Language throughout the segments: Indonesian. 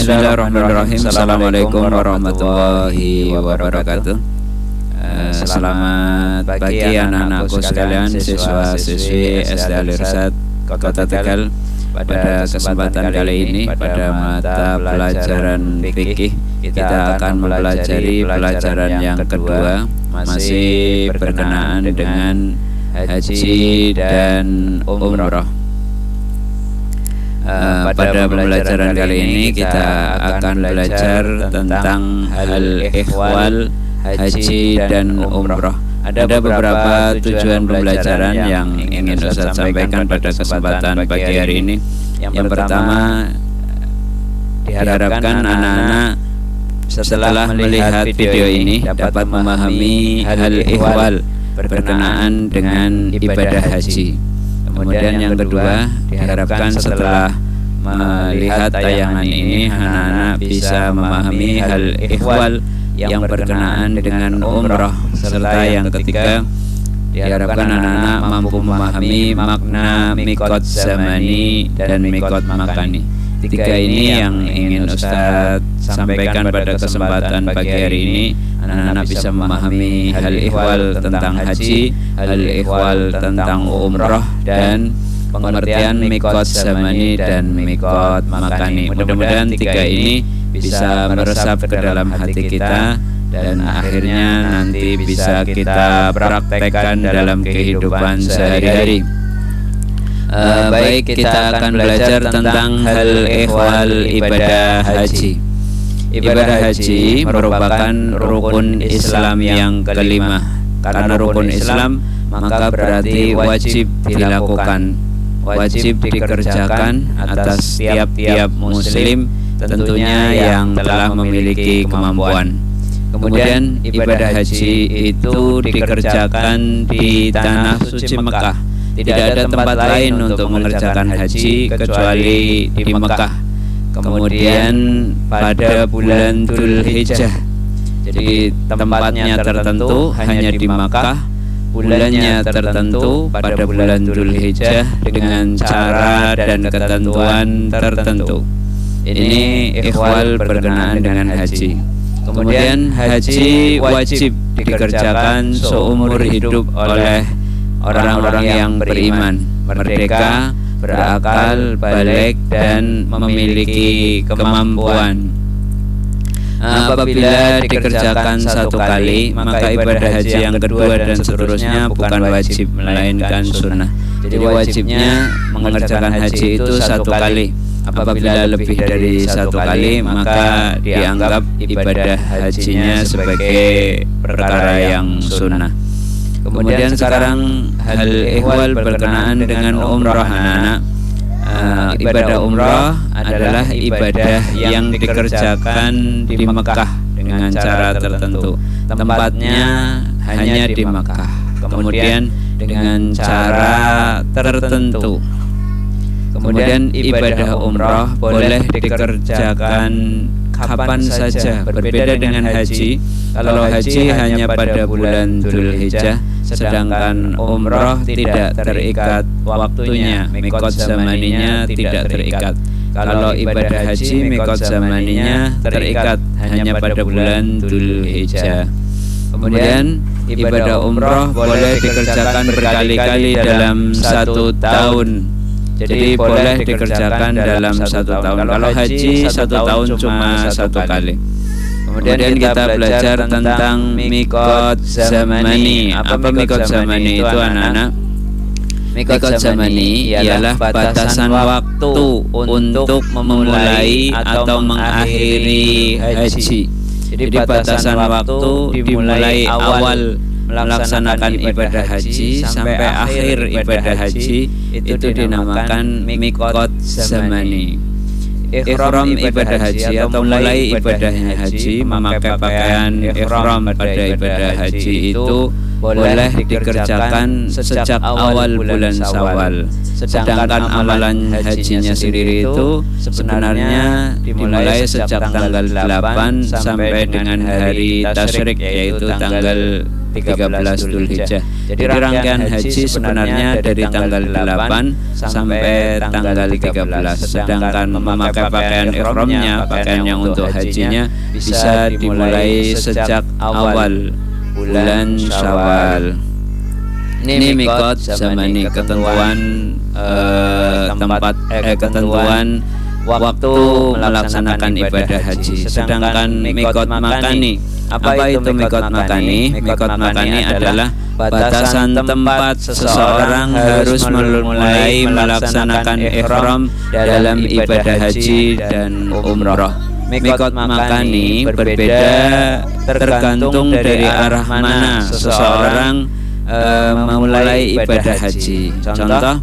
Bismillahirrahmanirrahim. Assalamualaikum warahmatullahi wabarakatuh. Selamat pagi anak-anakku sekalian, siswa-siswi SD Al-Irsyad Kota Tegal. Pada kesempatan kali ini, pada mata pelajaran fikih, kita akan mempelajari pelajaran yang kedua, masih berkenaan dengan haji dan umrah. Pada pembelajaran kali ini kita akan belajar tentang hal ihwal haji dan umrah. Ada beberapa tujuan pembelajaran yang ingin Ustaz sampaikan pada kesempatan pagi hari ini. Yang pertama, diharapkan anak-anak setelah melihat video ini dapat memahami hal ihwal berkenaan dengan ibadah haji. Kemudian yang kedua, diharapkan setelah melihat tayangan ini anak-anak bisa memahami hal ihwal yang berkenaan dengan umrah. Serta yang ketiga, diharapkan anak-anak mampu memahami makna mikot zamani dan mikot makani. Tiga ini yang ingin Ustaz sampaikan pada kesempatan pagi hari ini. Anak-anak bisa memahami hal ihwal tentang haji, hal ihwal tentang umrah, dan pengertian mikot zamani dan mikot makani. Mudah-mudahan tiga ini bisa meresap ke dalam hati kita dan akhirnya nanti bisa kita praktekkan dalam kehidupan sehari-hari. Baik, kita akan belajar tentang hal ihwal ibadah haji. Ibadah haji merupakan rukun Islam yang kelima. Karena rukun Islam, maka berarti wajib dilakukan, wajib dikerjakan atas tiap-tiap muslim, tentunya yang telah memiliki kemampuan. Kemudian ibadah haji itu dikerjakan di tanah suci Mekah. Tidak ada tempat lain untuk mengerjakan haji kecuali di Mekah. Kemudian pada bulan Dzulhijjah. Jadi tempatnya tertentu hanya di Mekah, bulannya tertentu pada bulan Dzulhijjah dengan cara dan ketentuan tertentu. Ini ihwal berkenaan dengan haji. Kemudian haji wajib dikerjakan seumur hidup oleh orang-orang yang beriman, merdeka, berakal, baligh, dan memiliki kemampuan. Apabila dikerjakan satu kali, maka ibadah haji yang kedua dan seterusnya bukan wajib, melainkan sunnah. Jadi wajibnya mengerjakan haji itu satu kali. Apabila lebih dari satu kali, maka dianggap ibadah hajinya sebagai perkara yang sunnah. Kemudian sekarang hal ihwal berkenaan dengan umrah anak-anak. Ibadah umrah adalah ibadah yang dikerjakan di Mekah dengan cara tertentu. Tempatnya hanya di Mekah. Kemudian dengan cara tertentu. Kemudian ibadah umrah boleh dikerjakan kapan saja, berbeda dengan haji. Kalau haji hanya pada bulan Dzulhijjah, sedangkan umrah tidak terikat waktunya, mikot zamaninya tidak terikat. Kalau ibadah haji, mikot zamaninya terikat hanya pada bulan Dzulhijjah. Kemudian ibadah umrah boleh dikerjakan berkali-kali dalam satu tahun. Jadi boleh dikerjakan dalam satu tahun. Kalau haji satu tahun cuma satu kali. Kemudian kita belajar tentang mikot zamani. Apa mikot zamani itu anak-anak? Mikot zamani ialah batasan waktu untuk memulai atau mengakhiri haji. Jadi batasan waktu dimulai awal melaksanakan ibadah haji sampai akhir ibadah haji itu dinamakan mikot zamani. Ihram ibadah haji atau mulai ibadahnya haji, memakai pakaian ihram pada ibadah haji itu boleh dikerjakan sejak awal bulan Syawal. Sedangkan amalan hajinya sendiri itu sebenarnya dimulai sejak tanggal 8 sampai dengan hari tasyrik, yaitu tanggal 13 Dzulhijjah. Jadi rangkaian haji sebenarnya dari tanggal 8 sampai tanggal 13. Sedangkan memakai pakaian ihramnya, pakaian yang untuk hajinya bisa dimulai sejak awal bulan Syawal. Ini mikot zamani, ketentuan ketentuan waktu melaksanakan ibadah haji. Sedangkan mikot makani, apa itu mikot makani? Mikot makani adalah batasan tempat seseorang harus mulai melaksanakan ihram dalam ibadah haji dan umroh. Mikot makani berbeda tergantung dari arah mana seseorang memulai ibadah haji. Contoh,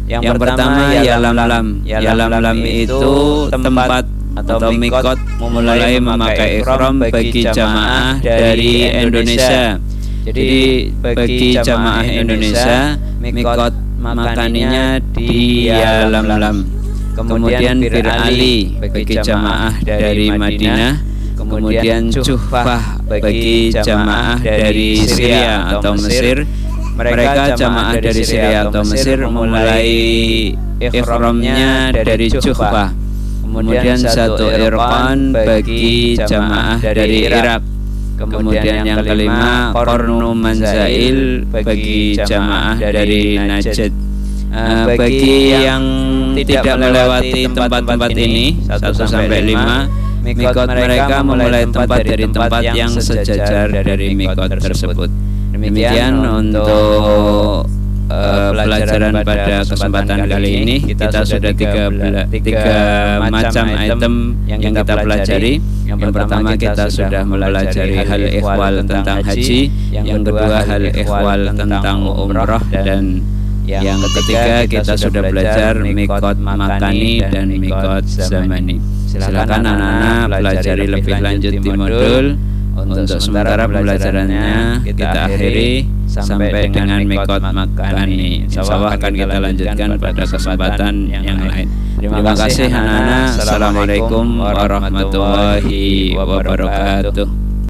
yang pertama Yalamlam. Yalamlam itu tempat atau mikot memulai memakai ihram bagi jamaah dari Indonesia. Jadi bagi jamaah Indonesia, mikot makaninya di Yalamlam. Kemudian Bir Ali bagi jamaah dari Madinah. Kemudian Juhfah bagi jamaah dari Syria atau Mesir. Mereka jamaah dari Syria atau Mesir memulai ihramnya dari Juhfah. Kemudian satu irqan bagi jamaah dari Irak. Kemudian yang kelima Qarnu Manzail bagi jamaah dari Najd. Bagi yang tidak melewati tempat-tempat ini 1 sampai 5, mikot mereka memulai tempat dari tempat yang sejajar dari mikot tersebut. Demikian untuk pelajaran pada kesempatan kali ini. Kita sudah tiga macam item yang kita pelajari. Yang pertama kita sudah mempelajari hal ihwal tentang haji. Yang kedua hal ihwal tentang umroh. Dan yang ketiga kita sudah belajar mikot makani dan mikot zamani. Silakan anak-anak pelajari lebih lanjut di modul. Untuk sementara pembelajarannya kita akhiri sampai dengan mikot makani. Insyaallah akan kita lanjutkan pada kesempatan yang lain. Terima kasih anak-anak. Assalamualaikum warahmatullahi wabarakatuh.